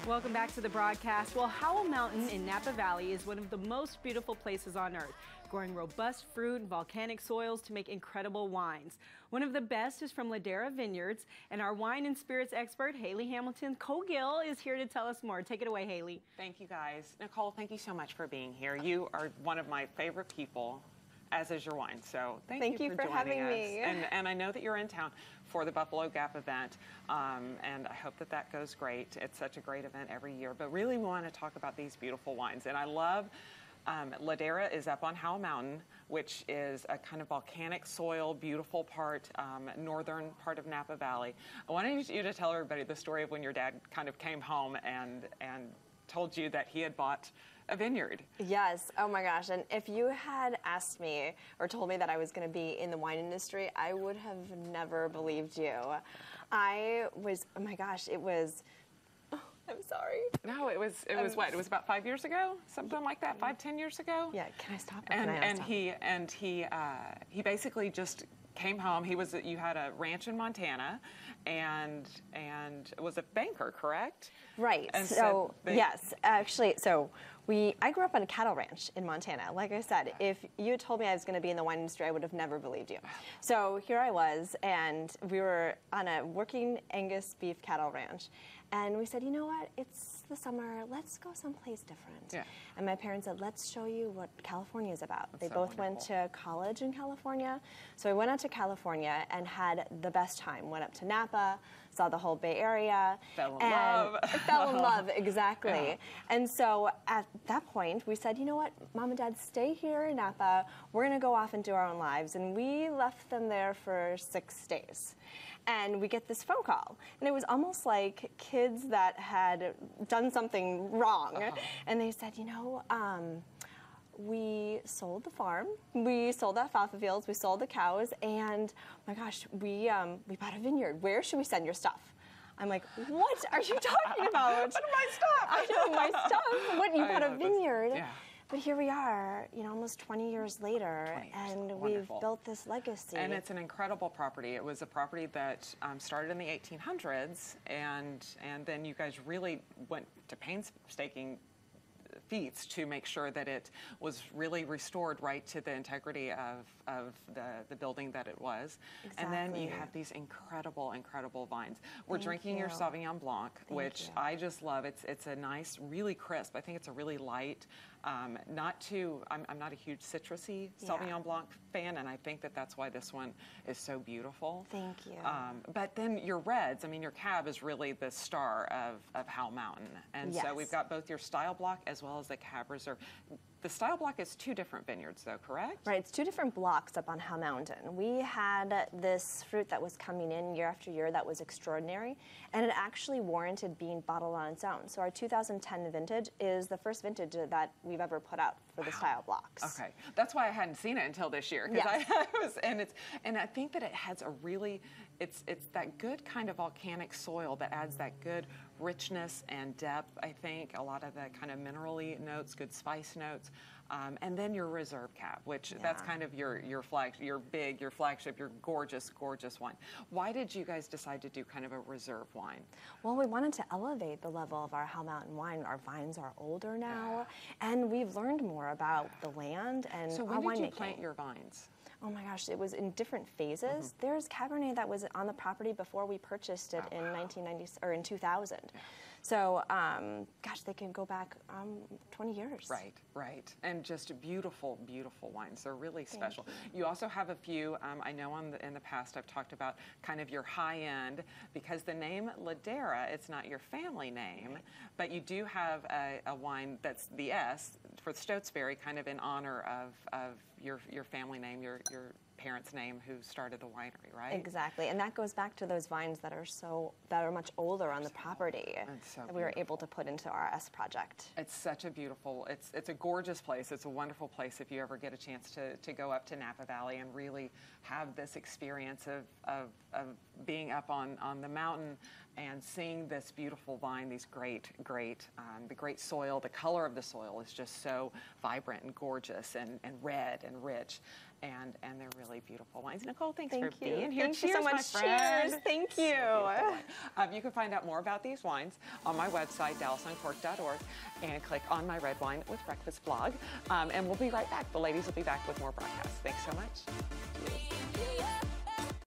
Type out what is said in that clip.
Welcome back to the broadcast. Well, Howell Mountain in Napa Valley is one of the most beautiful places on earth, growing robust fruit and volcanic soils to make incredible wines. One of the best is from Ladera Vineyards, and our wine and spirits expert, Hayley Hamilton Cogill, is here to tell us more. Take it away, Hayley. Thank you, guys. Nicole, thank you so much for being here. You are one of my favorite people, as is your wine. So thank you for having joining us. me. And I know that you're in town for the Buffalo Gap event, and I hope that that goes great. It's such a great event every year. But really, we want to talk about these beautiful wines. And I love Ladera is up on Howell Mountain, which is a kind of volcanic soil, beautiful part, northern part of Napa Valley. I wanted you to tell everybody the story of when your dad kind of came home and told you that he had bought a vineyard. Yes. Oh my gosh. And if you had asked me or told me that I was going to be in the wine industry, I would have never believed you. Oh my gosh, it was, I'm sorry. No, it was what? It was about 5 years ago? Something like that, 5-10 years ago? Yeah, can I stop? He basically just came home. You had a ranch in Montana and was a banker, correct? Right. And so yes, actually, I grew up on a cattle ranch in Montana. Like I said, if you had told me I was going to be in the wine industry, I would have never believed you. So here I was, and we were on a working Angus beef cattle ranch. And we said, you know what, it's the summer, let's go someplace different. Yeah. And my parents said, let's show you what California is about. They so both wonderful. went to college in California. So I went out to California and had the best time. Went up to Napa, saw the whole Bay Area. Fell in love. Fell in love, exactly. Yeah. And so at that point, we said, you know what, Mom and Dad, stay here in Napa. We're going to go off and do our own lives. And we left them there for 6 days. And we get this phone call. And it was almost like kids that had done something wrong. And they said, you know, we sold the farm, we sold the alfalfa fields, we sold the cows, and my gosh, we bought a vineyard. Where should we send your stuff? I'm like, what are you talking about? What my stuff? I know, my stuff. What, you bought a vineyard? Yeah. But here we are, you know, almost 20 years later, and we've built this legacy. And it's an incredible property. It was a property that started in the 1800s, and then you guys really went to painstaking feats to make sure that it was really restored right to the integrity of the building that it was. Exactly. And then you have these incredible vines. We're drinking your Sauvignon Blanc, which I just love. It's a nice, really crisp. I think it's a really light, I'm not a huge citrusy Sauvignon Blanc fan, and I think that that's why this one is so beautiful. Thank you. But then your reds, I mean, your cab is really the star of Howell Mountain. And so we've got both your Style Block as well as the Cab Reserve. The Style Block is 2 different vineyards, though, correct? Right, it's 2 different blocks up on Howell Mountain. We had this fruit that was coming in year after year that was extraordinary, and it actually warranted being bottled on its own. So our 2010 vintage is the first vintage that we've ever put out for the Style Blocks. Okay, that's why I hadn't seen it until this year. Yes. And I think that it has a really, it's that good kind of volcanic soil that adds that good richness and depth, I think, a lot of the kind of minerally notes, good spice notes. And then your reserve cab, which that's kind of your flagship, your gorgeous wine. Why did you guys decide to do kind of a reserve wine? Well, we wanted to elevate the level of our Howell Mountain wine. Our vines are older now, and we've learned more about the land and so our winemaking. when did you plant your vines? Oh my gosh, it was in different phases. There's Cabernet that was on the property before we purchased it in 1990 or in 2000. So, gosh, they can go back 20 years. Right. And just beautiful wines. They're really special. You also have a few, I know in the past I've talked about kind of your high end, because the name Ladera, it's not your family name, but you do have a wine that's the S for Stotesbury, kind of in honor of your family name, your parents' name who started the winery, right? Exactly, and that goes back to those vines that are much older on the property that we were able to put into our S project. It's such a beautiful, it's a gorgeous place. It's a wonderful place if you ever get a chance to go up to Napa Valley and really have this experience of being up on the mountain and seeing this beautiful vine, these the great soil. The color of the soil is just so vibrant and gorgeous and red and rich. and they're really beautiful wines. Nicole, thanks Thank for you. being here. Thank Cheers, you so much. my friend. Cheers. Thank you. You can find out more about these wines on my website, DallasUncorked.org, and click on my Red Wine with Breakfast blog. And we'll be right back. The ladies will be back with more broadcasts. Thanks so much.